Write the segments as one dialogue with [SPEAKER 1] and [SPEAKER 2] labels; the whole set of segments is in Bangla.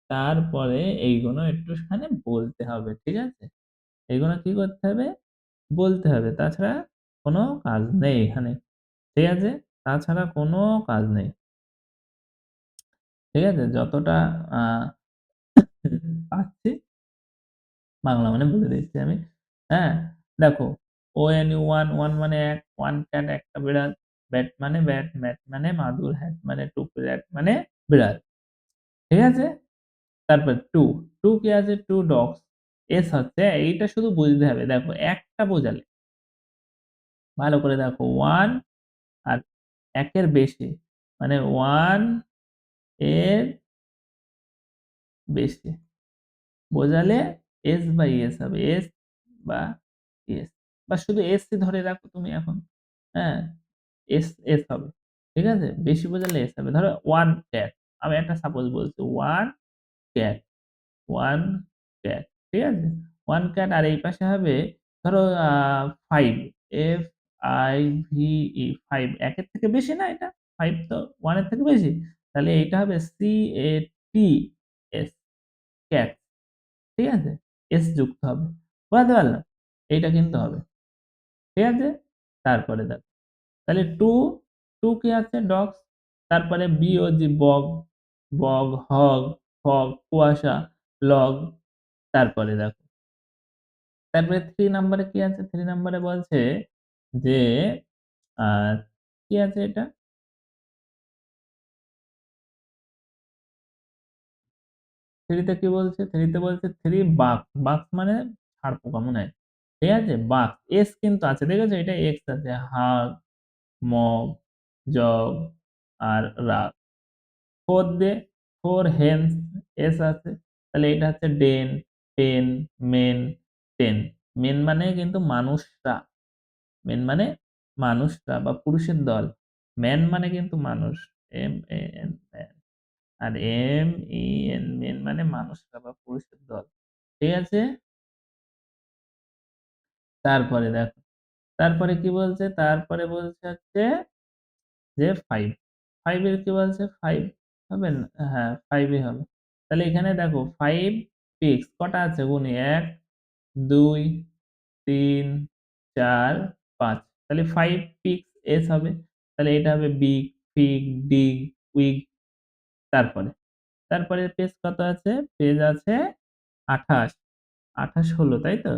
[SPEAKER 1] তারপরে এইগুলো একটুখানি বলতে হবে। ঠিক আছে? এগুলো কি করতে হবে? বলতে হবে। তাছাড়া কোনো কাজ নেই এখানে। ঠিক আছে? তাছাড়া কোনো কাজ নেই। ঠিক আছে? যতটা আ পারছি বাংলা মানে বলে দিচ্ছি আমি। হ্যাঁ? দেখো ONU1 ওয়ান মানে এক, ওয়ান ক্যাট একটা বিড়াল, ব্যাট মানে ব্যাট, ম্যাট মানে মাদুর, হ্যাট মানে টুকরি, র‍্যাট মানে বিড়াল। ঠিক আছে? তারপর 2, 2 কি আছে? 2 ডগস। S হচ্ছে এইটা শুধু বুঝতে হবে। দেখো একটা বোঝালে ভালো করে দেখো 1 আর ১ এর বেশি। মানে 1 এর বেশি। বোঝালে S বা ES হবে। S বা ES বা শুধু S ই ধরে রাখো তুমি এখন। হ্যাঁ? S হবে। ঠিক আছে? বেশি বোঝালে S হবে। ধরো 1 ক্যাট। আমি একটা সাপোজ বলছি 1 ক্যাট, 1 ক্যাট। ঠিক আছে? 1 ক্যাট আর এই পাশে হবে ধরো 5 FIVE 5 ১ এর থেকে বেশি না এটা? 5 তো 1 এর থেকে বেশি। তাহলে এইটা হবে CATS ক্যাট। ঠিক আছে? S যুক্ত হবে। বোঝাতে পারলাম? এইটা কিন্তু হবে। ঠিক আছে? তারপরে দেখো। তাহলে 2, 2 কি আছে? ডগস। তারপরে BOG বগ, বগ, হগ, ফগ, কুয়াশা, লগ। তারপরে দেখো। তারপরে 3 নাম্বারে কি আছে? 3 নাম্বারে বলছে যে আ কি আছে এটা? 3 তে কি বলছে? 3 তে বলছে 3 বাক্স। বাক্স মানে ষাঁড়পোকা মনে হয়। ঠিক আছে? বাক্স। S কিন্তু আছে। দেখেছো? এটা X আছে। হাগ, মগ, জগ আর রাগ। 4 দে 4 হেন্স S আছে। তাহলে এটা হচ্ছে ডেন, পেন, মেন, টেন। মেন মানে কিন্তু মানুষরা। মেন মানে মানুষরা বা পুরুষের দল। ম্যান মানে কিন্তু মানুষ। MAN man. আর MEN মেন মানে মানুষরা বা পুরুষের দল। ঠিক আছে? তারপরে দেখো। তারপরে কি বলছে? তারপরে বলছে হচ্ছে যে 5 5 এর কি বলছে? 5 হবে না? হ্যাঁ, 5 ই হবে। তাহলে এখানে দেখো 5 পিক্স কটা আছে গুনি ১, ২, ৩, ৪, ৫। তাহলে 5 পিক্স S হবে। তাহলে এটা হবে বিগ, ফিগ, ডিগ, উইগ। তারপরে পেজ কত আছে? পেজ আছে ২৮। ২৮ হলো, তাই তো?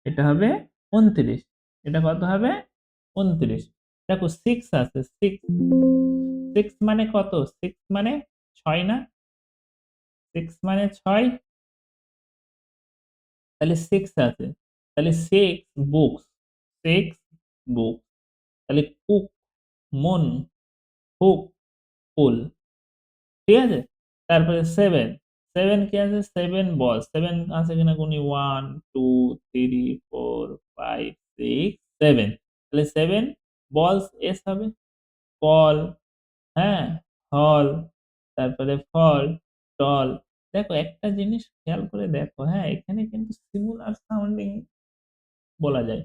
[SPEAKER 1] এটা হবে ২৯। এটা কত হবে? ২৯। দেখো 6 আছে। 6 মানে কত? 6 মানে ৬ না? 6 মানে ৬। তাহলে 6 আছে। তাহলে 6 বুকস, 6 বুক। তাহলে কুক, মুন, হুক, ফুল। ঠিক আছে? তারপরে 7, 7 কি আছে? 7 বল। 7 আছে কিনা গুনি 1, 2, 3, 4, 5, 6, 7। তাহলে 7 বলস S হবে। বল, হ্যাঁ? হল, তারপরে ফল, টল। দেখো একটা জিনিস খেয়াল করে দেখো, হ্যাঁ? এখানে কিন্তু সিমিলার সাউন্ডিং বলা যায়।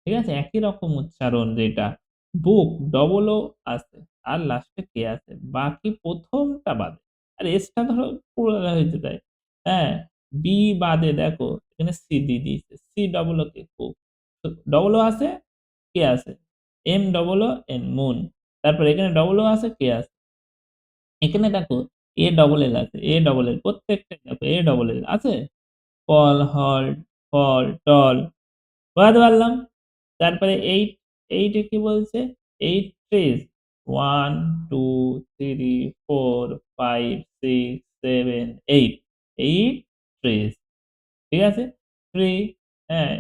[SPEAKER 1] ঠিক আছে? একই রকম উচ্চারণ যেটা। বুক ডবল ও আছে। আর লাস্টে কে আছে। বাকি ১ম টা বাদে। আর এস টা ধরো পুরোটা হয়েছে তাই। হ্যাঁ? বি বাদে দেখো এখানে সি দিয়ে দিয়েছে। C double O K cook. তো ডবল ও আছে, কে আছে। M double O N moon. তারপরে এখানে ডবল ও আছে, কে আছে। এখানে দেখো এ ডবল এল আছে। এ ডবল এল প্রত্যেকটাই দেখো এ ডবল এল আছে? ফল, হল, ফল, টল। বোঝাতে পারলাম? তারপরে 8, 8 এ কি বলছে? 8 ট্রিজ 1, 2, 3, 4, 5, 6, 7, 8, 8 ট্রিজ। ঠিক আছে? ট্রি, হ্যাঁ,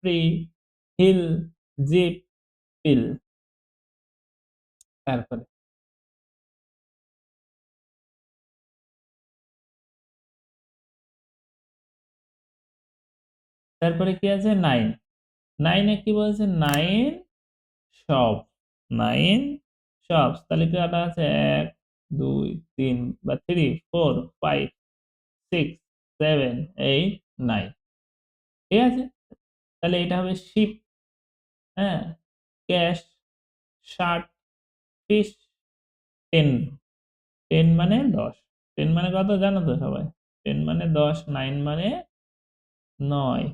[SPEAKER 1] ট্রি, হিল, জিপ, পিল। তারপরে তারপরে কি আছে? 9, 9 এ কি বলছে? 9 শপ, 9 শপস। তাহলে কয়টা আছে? ১, ২, ৩ বা 3, 4, 5, 6, 7, 8, 9। ঠিক আছে? তাহলে এটা হবে শিপ, হ্যাঁ? ক্যাশ, শার্ট, ফিশ, 10, 10 মানে ১০। 10 মানে কত জানো তো সবাই? 10 মানে 10, 9 মানে 9,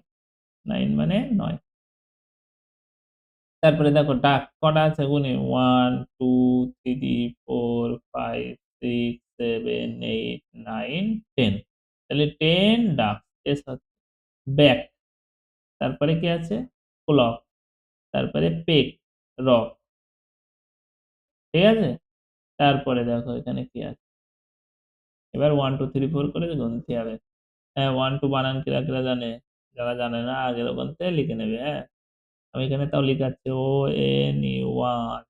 [SPEAKER 1] 9 মানে 9। তারপরে দেখো ডাক কটা আছে গুণে, 1 2 3 4 5 6 7 8 9 10। তাহলে 10 ডাক এস হচ্ছে। ব্যাক, তারপরে কি আছে? ক্লক, তারপরে পেক, রক। ঠিক আছে? তারপরে দেখো এখানে কি আছে, এবার 1 2 3 4 করে গুনতে হবে। হ্যাঁ, 1 2 বানান কিরা কিরা জানে? যারা জানে না আগের ওখান থেকে লিখে নেবে। হ্যাঁ, আমি এখানে তাও লিখাচ্ছি, ONE 1,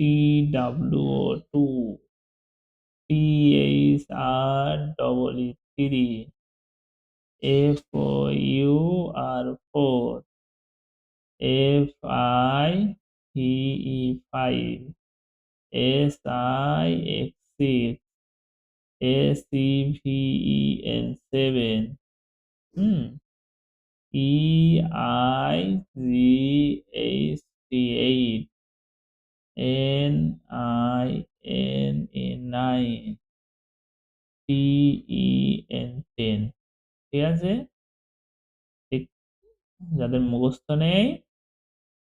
[SPEAKER 1] TWO 2, THREE FOUR 4, FIVE 5, SIX 6, SEVEN 7, EIGHT 8, NINE 10। ঠিক আছে? ঠিক, যাদের মুখস্থ নেই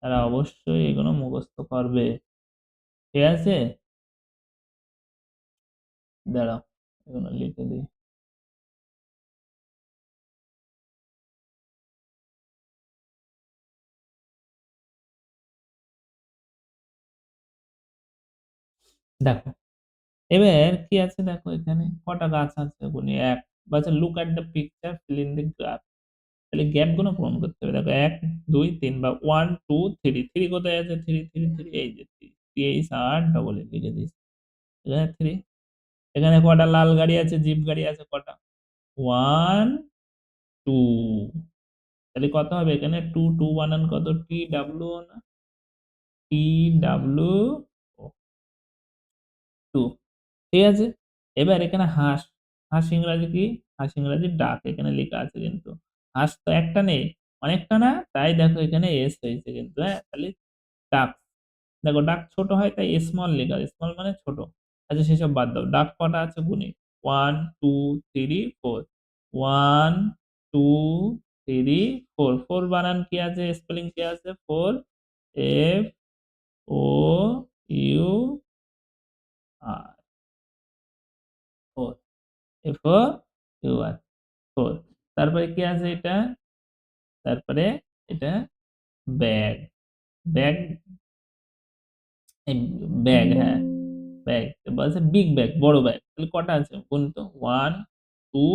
[SPEAKER 1] তারা অবশ্যই এগুলো মুখস্থ করবে। ঠিক আছে? দাঁড়াও, এগুলো লিখে দিই। দেখো এবার কি আছে, দেখো এখানে কটা গাছ আছে গুনি, এক। বাচ্চা look at the picture, fill in the gap. তাহলে গ্যাপ গুলো পূরণ করতে হবে। দেখো 1 2 3 বা 1 2 3, 3 কোথায় আছে? 3 3 3, এই যে 3, THR লিখে দিয়েছি। এখানে 3। এখানে কটা লাল গাড়ি আছে, জিপ গাড়ি আছে কটা? 1 2। তাহলে কত হবে এখানে? 2 2 বানান কত? TWO না? TWO 2। ঠিক আছে? এবার এখানে হাঁস, হাঁস ইংরাজি কি? হাঁস ইংরাজি ডাক, এখানে লেখা আছে কিন্তু। হাঁস তো একটা নেই, অনেকটা না, তাই দেখো এখানে এস হয়েছে কিন্তু। হ্যাঁ, তাহলে ডাক। দেখো ডাক ছোট হয় তাই স্মল লেখা, স্মল মানে ছোট। আচ্ছা সেসব বাদ দাও, ডাক কটা আছে গুনি, 1 2 3 4, 1 2 3 4। 4 বানান কি আছে, স্পেলিং কি আছে? 4, FOUR 4, FOUR 4। তারপরে কি আছে এটা? তারপরে এটা ব্যাগ, ব্যাগ, ব্যাগ, হ্যাঁ ব্যাগ। বলছে বিগ ব্যাগ, বড় ব্যাগ। তাহলে কটা আছে কোন তো? 1 2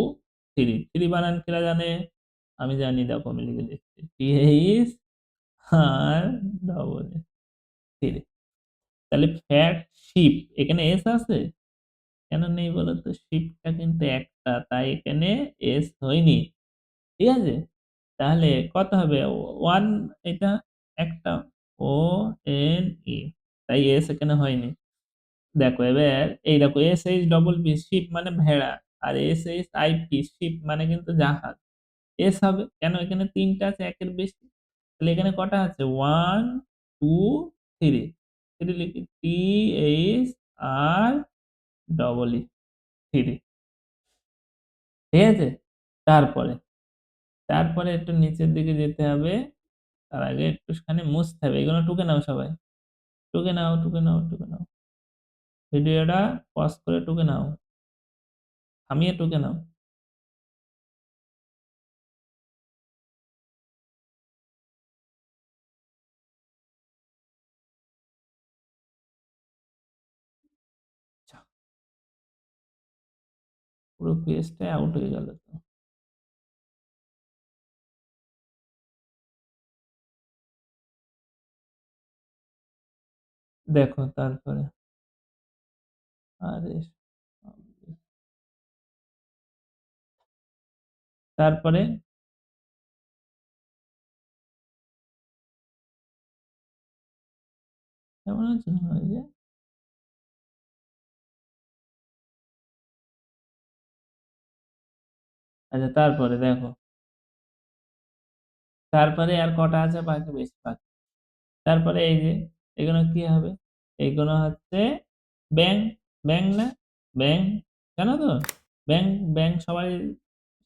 [SPEAKER 1] 3। 3 বানান কিরা জানে? আমি জানি, দেখো আমি লিখে দিচ্ছি, THR 3। তাহলে ফ্যাট শিপ, এখানে এস আছে কেন নেই বলো তো? শিপটা কিন্তু একটা, তাই এখানে এস হয়নি। ঠিক আছে? তাহলে কত হবে? 1, এটা একটা, ONE, তাই এস এখানে হয়নি। দেখো এবার এই দেখো, SHPP শিপ মানে ভেড়া, আর SHIP শিপ মানে কিন্তু জাহাজ। এস হবে কেন? এখানে তিনটা আছে, একের বেশি। তাহলে এখানে কটা আছে? 1 2 3। 3 লিখি, THR 3। ঠিক আছে? তারপরে, তারপরে একটু নিচের দিকে যেতে হবে। তার আগে একটুখানি মুছতে হবে। এগুলো টুকে নাও সবাই, টুকে নাও, টুকে নাও, টুকে নাও। ভিডিওটা পজ করে টুকে নাও, থামিয়ে টুকে নাও। আচ্ছা, পুরো পেজটাই আউট হয়ে গেল তো। দেখো তারপরে, আরে তারপরে কেমন হচ্ছে মনে হয় যে? আচ্ছা তারপরে দেখো, তারপরে আর কটা আছে বাকি? বেশি বাকি। তারপরে এই যে এগুলো কি হবে? এগুলো হচ্ছে ব্যাং, ব্যাং না? ব্যাং, জানো তো? ব্যাংক ব্যাংক সবাই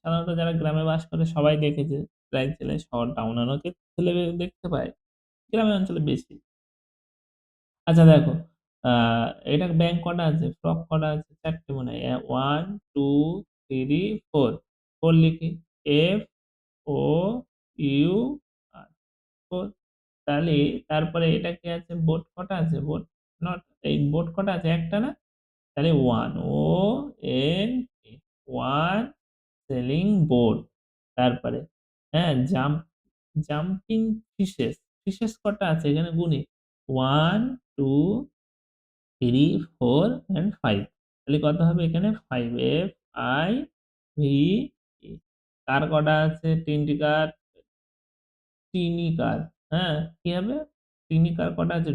[SPEAKER 1] সাধারণত যারা গ্রামে বাস করে সবাই দেখেছে, প্রায় ছেলে শহর টাউন অনেকে ছেলে দেখতে পায়, গ্রামে অঞ্চলে বেশি। আচ্ছা দেখো, আহ এটা ব্যাংক কটা আছে, ফ্রক কটা আছে? চারটে মনে হয়। 1 2 3 4, 4 লিখি, FOUR, 4। তাহলে তারপরে এটা কি আছে, বোট কটা আছে, বোট, নট, এই বোট কটা আছে, একটা না? তাহলে 1, ওয়ান সেলিং বোট। তারপরে হ্যাঁ, জাম্পিং ফিশেস, ফিশেস কটা আছে এখানে গুনি, 1 2 3 4 and 5। তাহলে কত হবে এখানে, 5, FIVE। কার কটা আছে, তিনটি কার, টিনি কার। হ্যাঁ কি হবে, টিনি কার কটা আছে,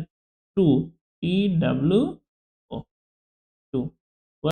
[SPEAKER 1] 2, TW